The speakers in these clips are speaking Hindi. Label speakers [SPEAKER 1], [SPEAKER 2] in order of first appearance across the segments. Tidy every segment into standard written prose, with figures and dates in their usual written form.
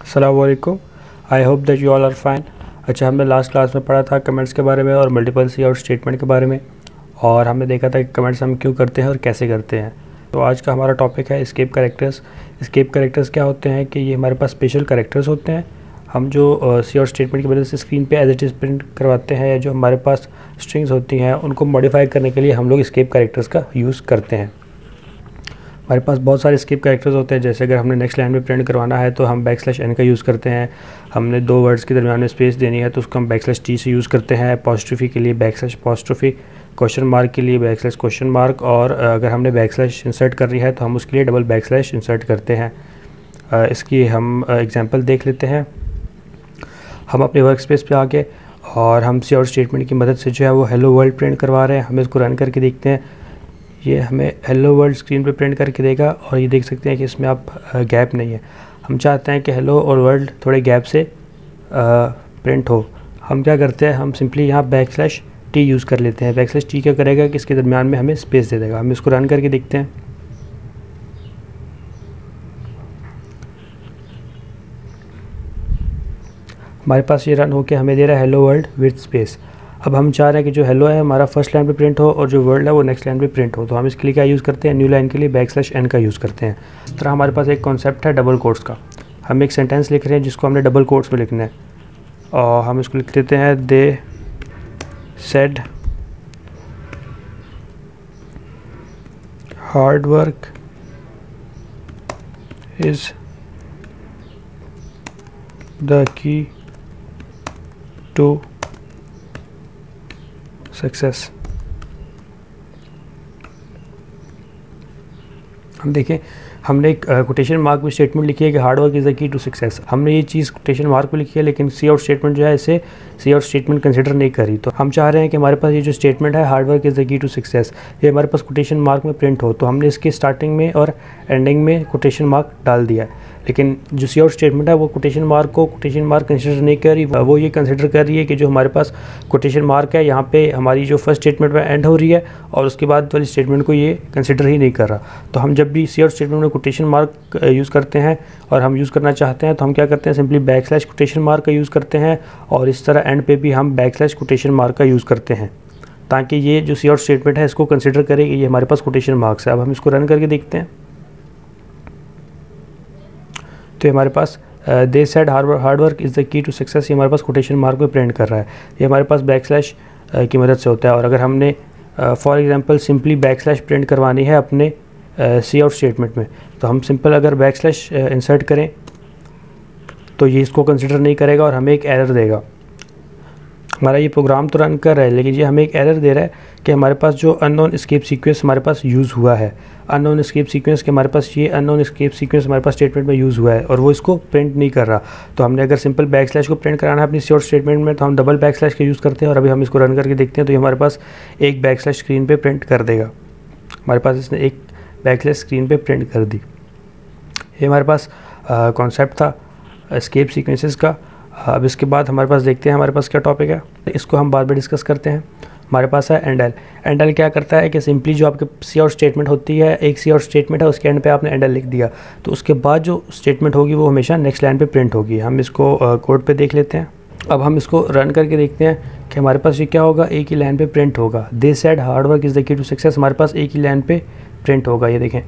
[SPEAKER 1] अस्सलाम वालेकुम। I hope that you all are fine. अच्छा, हमने लास्ट क्लास में पढ़ा था कमेंट्स के बारे में और मल्टीपल सी आउट स्टेटमेंट के बारे में, और हमने देखा था कि कमेंट्स हम क्यों करते हैं और कैसे करते हैं। तो आज का हमारा टॉपिक है एस्केप कैरेक्टर्स। एस्केप कैरेक्टर्स क्या होते हैं कि ये हमारे पास स्पेशल कैरेक्टर्स होते हैं, हम जो सी आउट स्टेटमेंट की वजह से स्क्रीन पे एज इट इज़ प्रिंट करवाते हैं, या जो हमारे पास स्ट्रिंग्स होती हैं उनको मॉडिफाई करने के लिए हम लोग एस्केप कैरेक्टर्स का यूज़ करते हैं। हमारे पास बहुत सारे एस्केप कैरेक्टर्स होते हैं, जैसे अगर हमने नेक्स्ट लाइन में प्रिंट करवाना है तो हम \n का यूज़ करते हैं। हमने दो वर्ड्स के दरमियान में स्पेस देनी है तो उसको हम \t से यूज़ करते हैं। अपॉस्ट्रोफी के लिए \apostrophe, क्वेश्चन मार्क के लिए \question mark, और अगर हमने / इंसर्ट करनी है तो हम उसके लिए डबल / इंसर्ट करते हैं। इसकी हम एग्जांपल देख लेते हैं। हम अपने वर्क स्पेस पे आके और हम सी आउट स्टेटमेंट की मदद से जो है वो हेलो वर्ल्ड प्रिंट करवा रहे हैं। हमें इसको रन करके देखते हैं। ये हमें हेलो वर्ल्ड स्क्रीन पे प्रिंट करके देगा, और ये देख सकते हैं कि इसमें आप गैप नहीं है। हम चाहते हैं कि हेलो और वर्ल्ड थोड़े गैप से प्रिंट हो। हम क्या करते हैं, हम सिंपली यहाँ \t यूज़ कर लेते हैं। \t क्या करेगा कि इसके दरमियान में हमें स्पेस दे देगा। हम इसको रन करके देखते हैं। हमारे पास ये रन होके हमें दे रहा है हेलो वर्ल्ड विद स्पेस। अब हम चाह रहे हैं कि जो हेलो है हमारा फर्स्ट लाइन पे प्रिंट हो और जो वर्ल्ड है वो नेक्स्ट लाइन पे प्रिंट हो, तो हम इसके लिए क्या यूज़ करते हैं, न्यू लाइन के लिए \n का यूज़ करते हैं। इस तरह हमारे पास एक कॉन्सेप्ट है डबल कोट्स का। हम एक सेंटेंस लिख रहे हैं जिसको हमने डबल कोट्स में लिखना है, और हम इसको लिख देते हैं they said hard work is the key to success. हम देखें, हमने एक कोटेशन मार्क में स्टेटमेंट लिखी है कि hard work is the key to success. हमने ये चीज़ कोटेशन मार्क में लिखी है, लेकिन सी आउट स्टेटमेंट जो है इसे सी आउट स्टेटमेंट कंसिडर नहीं करी। तो हम चाह रहे हैं कि हमारे पास ये जो स्टेटमेंट है hard work is the key to success, ये हमारे पास कोटेशन मार्क में प्रिंट हो। तो हमने इसके स्टार्टिंग में और एंडिंग में कोटेशन मार्क डाल दिया है, लेकिन जो सी आउट स्टेटमेंट है वो कोटेशन मार्क कंसिडर नहीं कर रही। वो ये कंसिडर कर रही है कि जो हमारे पास कोटेशन मार्क है यहाँ पे हमारी जो फर्स्ट स्टेटमेंट में एंड हो रही है, और उसके बाद वाली स्टेटमेंट को ये कंसिडर ही नहीं कर रहा। तो हम जब भी सी आउट स्टेटमेंट में कोटेशन मार्क यूज़ करते हैं और हम यूज़ करना चाहते हैं तो हम क्या करते हैं, सिंपली \कोटेशन मार्क का यूज़ करते हैं, और इस तरह एंड पे भी हम \कोटेशन मार्क का यूज़ करते हैं, ताकि ये जो सी आउट स्टेटमेंट है इसको कंसिडर करे कि ये हमारे पास कोटेशन मार्क्स है। अब हम इसको रन करके देखते हैं। तो हमारे पास they said hard work is the key to success, ये हमारे पास कोटेशन मार्क में प्रिंट कर रहा है। ये हमारे पास / की मदद से होता है। और अगर हमने फॉर एग्जांपल सिंपली \/ प्रिंट करवानी है अपने सी आउट स्टेटमेंट में, तो हम सिंपल अगर \/ इंसर्ट करें तो ये इसको कंसिडर नहीं करेगा और हमें एक एरर देगा। हमारा ये प्रोग्राम तो रन कर रहा है, लेकिन ये हमें एक एरर दे रहा है कि हमारे पास जो अननोन एस्केप सीक्वेंस हमारे पास यूज़ हुआ है, अननोन एस्केप सीक्वेंस के हमारे पास ये अननोन एस्केप सीक्वेंस हमारे पास स्टेटमेंट में यूज़ हुआ है, और वो इसको प्रिंट नहीं कर रहा। तो हमने अगर सिंपल \/ को प्रिंट कराना है अपनी सी आउट स्टेटमेंट में, तो हम डबल \/ का यूज़ करते हैं। और अभी हम इसको रन करके देखते हैं तो ये हमारे पास एक \/ स्क्रीन पर प्रिंट कर देगा। हमारे पास इसने एक \/ स्क्रीन पर प्रिंट कर दी। ये हमारे पास कॉन्सेप्ट था एस्केप सीक्वेंसेस का। अब इसके बाद हमारे पास देखते हैं हमारे पास क्या टॉपिक है, इसको हम बाद में डिस्कस करते हैं। हमारे पास है एंड एल। एंड एल क्या करता है कि सिंपली जो आपके सी आउट स्टेटमेंट होती है, एक सी आउट स्टेटमेंट है, उसके एंड पे आपने एंड एल लिख दिया, तो उसके बाद जो स्टेटमेंट होगी वो हमेशा नेक्स्ट लाइन पे प्रिंट होगी। हम इसको कोड पे देख लेते हैं। अब हम इसको रन करके देखते हैं कि हमारे पास ये क्या होगा, एक ही लाइन पे प्रिंट होगा। They said hard work is the key to success, हमारे पास एक ही लाइन पे प्रिंट होगा। ये देखें,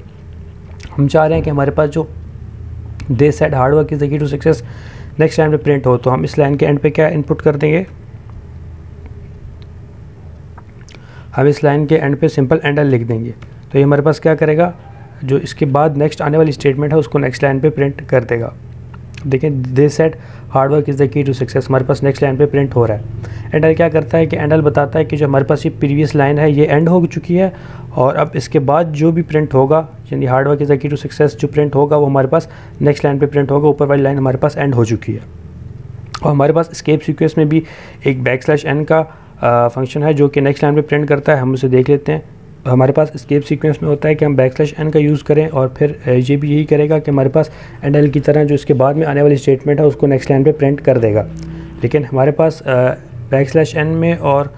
[SPEAKER 1] हम चाह रहे हैं कि हमारे पास जो they said hard work is the key to success next line पे प्रिंट हो, तो हम इस लाइन के एंड पे क्या इनपुट कर देंगे, हम इस लाइन के एंड पे सिंपल एंड एल लिख देंगे। तो ये हमारे पास क्या करेगा, जो इसके बाद नेक्स्ट आने वाली स्टेटमेंट है उसको नेक्स्ट लाइन पे प्रिंट कर देगा। देखें, they said hard work is the key to success हमारे पास नेक्स्ट लाइन पे प्रिंट हो रहा है। एंड एल क्या करता है कि एंड एल बताता है कि जो हमारे पास ये प्रीवियस लाइन है ये एंड हो चुकी है, और अब इसके बाद जो भी प्रिंट होगा, यानी hard work is the key to success जो प्रिंट होगा वो हमारे पास नेक्स्ट लाइन पे प्रिंट होगा। ऊपर वाली लाइन हमारे पास एंड हो चुकी है। और हमारे पास एस्केप सीक्वेंस में भी एक \n का फंक्शन है जो कि नेक्स्ट लाइन पे प्रिंट करता है। हम उसे देख लेते हैं। हमारे पास एस्केप सीक्वेंस में होता है कि हम \n का यूज़ करें, और फिर ये भी यही करेगा कि हमारे पास एंड एल की तरह जो इसके बाद में आने वाली स्टेटमेंट है उसको नेक्स्ट लाइन पे प्रिंट कर देगा। लेकिन हमारे पास \n में और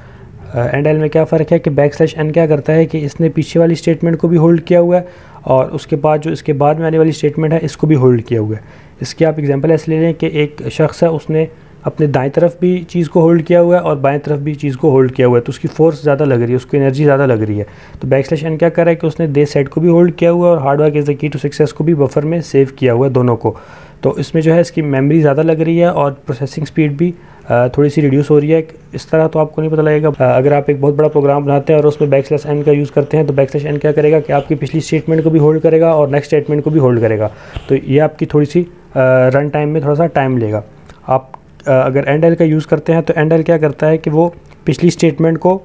[SPEAKER 1] एंड एल में क्या फ़र्क है कि \n क्या करता है कि इसने पीछे वाली स्टेटमेंट को भी होल्ड किया हुआ है, और उसके बाद जो इसके बाद में आने वाली स्टेटमेंट है इसको भी होल्ड किया हुआ है। इसकी आप एग्जांपल ऐसे ले लें कि एक शख्स है, उसने अपने दाएं तरफ भी चीज़ को होल्ड किया हुआ है और बाएं तरफ भी चीज़ को होल्ड किया हुआ है, तो उसकी फोर्स ज़्यादा लग रही है, उसको एनर्जी ज़्यादा लग रही है। तो बैकस्लैश एन क्या कर रहा है कि उसने दे सेट को भी होल्ड किया हुआ है और hard work is the key to success को भी बफर में सेव किया हुआ है, दोनों को। तो इसमें जो है इसकी मेमोरी ज़्यादा लग रही है और प्रोसेसिंग स्पीड भी थोड़ी सी रिड्यूस हो रही है। इस तरह तो आपको नहीं पता लगेगा। अगर आप एक बहुत बड़ा प्रोग्राम बनाते हैं और उसमें बैकस्लैश एन का यूज़ करते हैं, तो बैकस्लैश एन क्या करेगा कि आपकी पिछली स्टेटमेंट को भी होल्ड करेगा और नेक्स्ट स्टेटमेंट को भी होल्ड करेगा। तो ये आपकी थोड़ी सी रन टाइम में थोड़ा सा टाइम लेगा। आप अगर एंड एल का यूज़ करते हैं तो एंड एल क्या करता है कि वो पिछली स्टेटमेंट को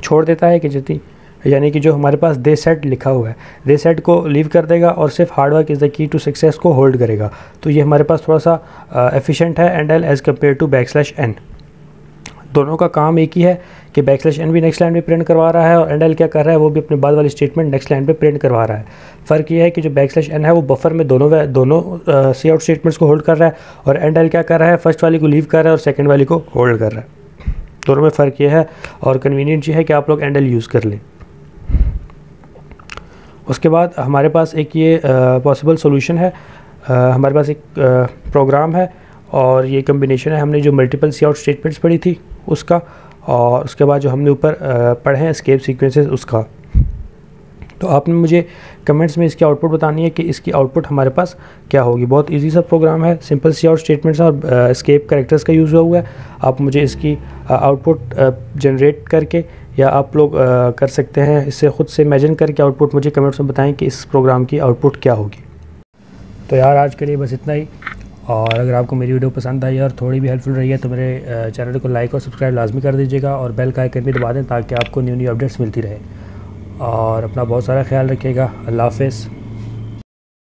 [SPEAKER 1] छोड़ देता है कि जितनी, यानी कि जो हमारे पास दे सेट लिखा हुआ है, दे सेट को लीव कर देगा और सिर्फ hard work is the key to success को होल्ड करेगा। तो ये हमारे पास थोड़ा सा एफिशिएंट है endl as compared to backslash n. दोनों का काम एक ही है कि बैकस्लैश एन भी नेक्स्ट लाइन पे प्रिंट करवा रहा है और एंड एल क्या कर रहा है, वो भी अपने बाद वाली स्टेटमेंट नेक्स्ट लाइन पे प्रिंट करवा रहा है। फ़र्क ये है कि जो बैकस्लैश एन है वो बफर में दोनों सी आउट स्टेटमेंट्स को होल्ड कर रहा है और एंड एल क्या कर रहा है, फर्स्ट वाली को लीव कर रहा है और सेकंड वाली को होल्ड कर रहा है। दोनों में फ़र्क ये है और कन्वीनियंट ये है कि आप लोग एंड एल यूज़ कर लें। उसके बाद हमारे पास एक ये पॉसिबल सोल्यूशन है। हमारे पास एक प्रोग्राम है और ये कम्बिनेशन है, हमने जो मल्टीपल सी आउट स्टेटमेंट्स पढ़ी थी उसका, और उसके बाद जो हमने ऊपर पढ़े हैं एस्केप सीक्वेंसेस उसका। तो आपने मुझे कमेंट्स में इसकी आउटपुट बतानी है कि इसकी आउटपुट हमारे पास क्या होगी। बहुत इजी सा प्रोग्राम है, सिंपल सी आउट स्टेटमेंट्स और एस्केप कैरेक्टर्स का यूज़ हुआ है। आप मुझे इसकी आउटपुट जनरेट करके या आप लोग कर सकते हैं इससे ख़ुद से इमेजिन करके आउटपुट मुझे कमेंट्स में बताएं कि इस प्रोग्राम की आउटपुट क्या होगी। तो यार आज के लिए बस इतना ही, और अगर आपको मेरी वीडियो पसंद आई और थोड़ी भी हेल्पफुल रही है तो मेरे चैनल को लाइक और सब्सक्राइब लाजमी कर दीजिएगा और बेल का आइकन भी दबा दें ताकि आपको न्यू अपडेट्स मिलती रहे। और अपना बहुत सारा ख्याल रखिएगा। अल्लाह हाफ़िज़।